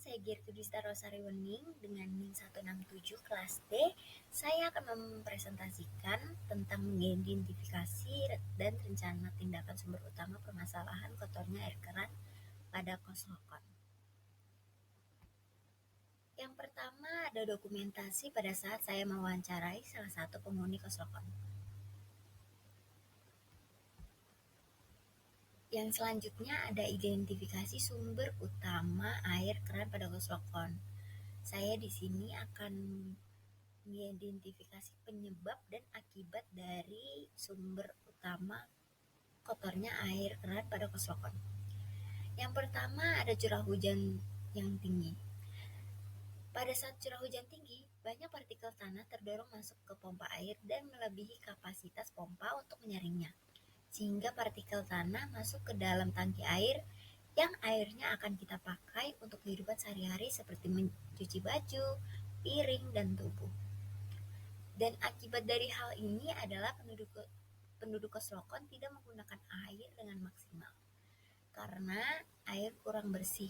saya Gertrudista Rosari Wening dengan NIM 167 kelas D. Saya akan mempresentasikan tentang mengidentifikasi dan rencana tindakan sumber utama permasalahan kotornya air keran pada kos lokon. Yang pertama ada dokumentasi pada saat saya mewawancarai salah satu penghuni kos lokon. Yang selanjutnya ada identifikasi sumber utama air keran pada kos lokon. Saya di sini akan mengidentifikasi penyebab dan akibat dari sumber utama kotornya air keran pada kos lokon. Yang pertama ada curah hujan yang tinggi. Pada saat curah hujan tinggi, banyak partikel tanah terdorong masuk ke pompa air dan melebihi kapasitas pompa untuk menyaringnya, sehingga partikel tanah masuk ke dalam tangki air yang airnya akan kita pakai untuk kehidupan sehari-hari seperti mencuci baju, piring, dan tubuh. Dan akibat dari hal ini adalah penduduk kos lokon tidak menggunakan air dengan maksimal karena air kurang bersih.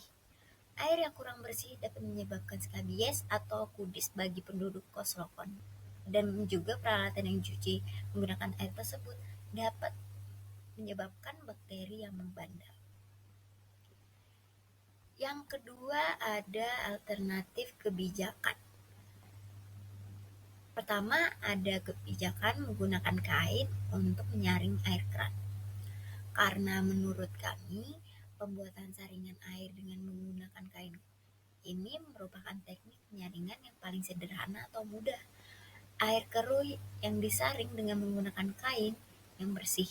Air yang kurang bersih dapat menyebabkan skabies atau kudis bagi penduduk kos lokon. Dan juga peralatan yang dicuci menggunakan air tersebut dapat menyebabkan bakteri yang membandel. Yang kedua ada alternatif kebijakan. Pertama ada kebijakan menggunakan kain untuk menyaring air keran. Karena menurut kami pembuatan saringan air dengan menggunakan kain ini merupakan teknik penyaringan yang paling sederhana atau mudah. Air keruh yang disaring dengan menggunakan kain yang bersih.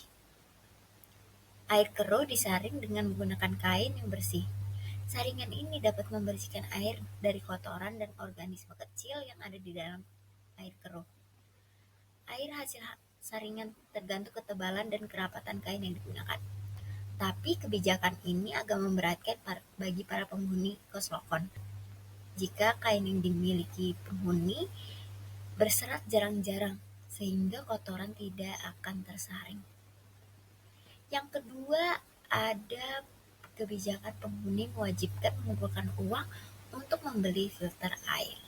Air keruh disaring dengan menggunakan kain yang bersih. Saringan ini dapat membersihkan air dari kotoran dan organisme kecil yang ada di dalam air keruh. Air hasil saringan tergantung ketebalan dan kerapatan kain yang digunakan. Tapi kebijakan ini agak memberatkan bagi para penghuni kos lokon. Jika kain yang dimiliki penghuni berserat jarang-jarang, sehingga kotoran tidak akan tersaring. Yang kedua ada kebijakan penghuni mewajibkan mengumpulkan uang untuk membeli filter air.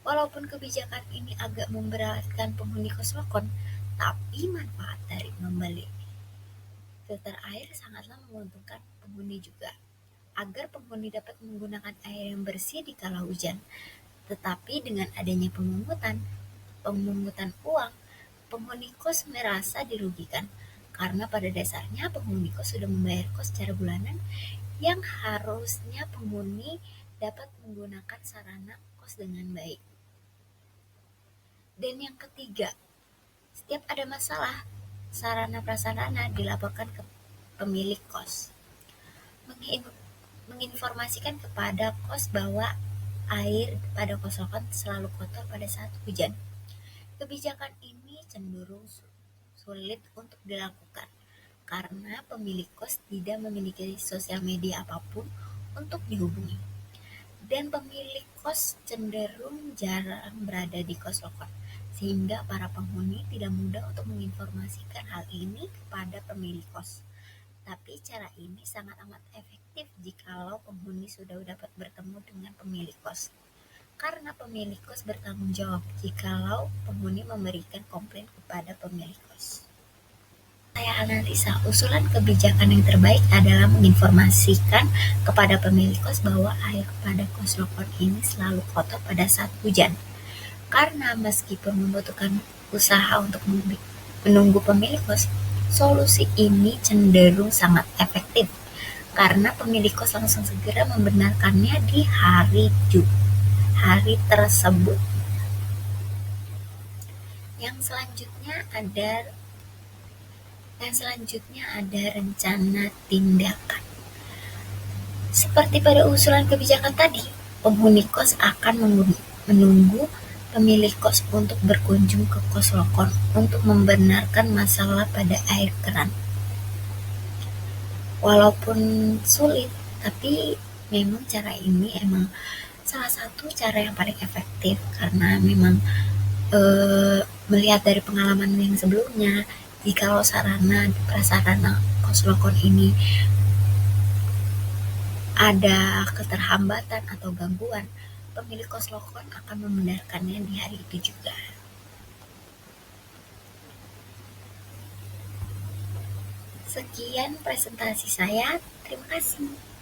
Walaupun kebijakan ini agak memberatkan penghuni kos lokon, tapi manfaat dari membeli filter air sangatlah menguntungkan penghuni juga, agar penghuni dapat menggunakan air yang bersih di kala hujan. Tetapi dengan adanya pemungutan uang, penghuni kos merasa dirugikan, karena pada dasarnya penghuni kos sudah membayar kos secara bulanan yang harusnya penghuni dapat menggunakan sarana kos dengan baik. Dan yang ketiga, setiap ada masalah, sarana prasarana dilaporkan ke pemilik kos. Menginformasikan kepada kos bahwa air pada kos lokon selalu kotor pada saat hujan. Kebijakan ini cenderung sulit untuk dilakukan karena pemilik kos tidak memiliki sosial media apapun untuk dihubungi. Dan pemilik kos cenderung jarang berada di kos lokon, sehingga para penghuni tidak mudah untuk menginformasikan hal ini kepada pemilik kos. Tapi cara ini sangat amat efektif jikalau penghuni sudah dapat bertemu dengan pemilik kos. Karena pemilik kos bertanggung jawab jikalau penghuni memberikan komplain kepada pemilik kos. Saya analisa usulan kebijakan yang terbaik adalah menginformasikan kepada pemilik kos bahwa air pada kos lokon ini selalu kotor pada saat hujan. Karena meskipun membutuhkan usaha untuk menunggu pemilik kos, solusi ini cenderung sangat efektif karena pemilik kos langsung segera membenarkannya di hari tersebut. Yang selanjutnya ada rencana tindakan. Seperti pada usulan kebijakan tadi, penghuni kos akan menunggu pemilik kos untuk berkunjung ke kos lokon untuk membenarkan masalah pada air keran. Walaupun sulit, tapi memang cara ini emang salah satu cara yang paling efektif karena memang melihat dari pengalaman yang sebelumnya, jikalau sarana prasarana kos lokon ini ada keterhambatan atau gangguan, pemilik kos lokon akan membenarkannya di hari itu juga. Sekian presentasi saya, terima kasih.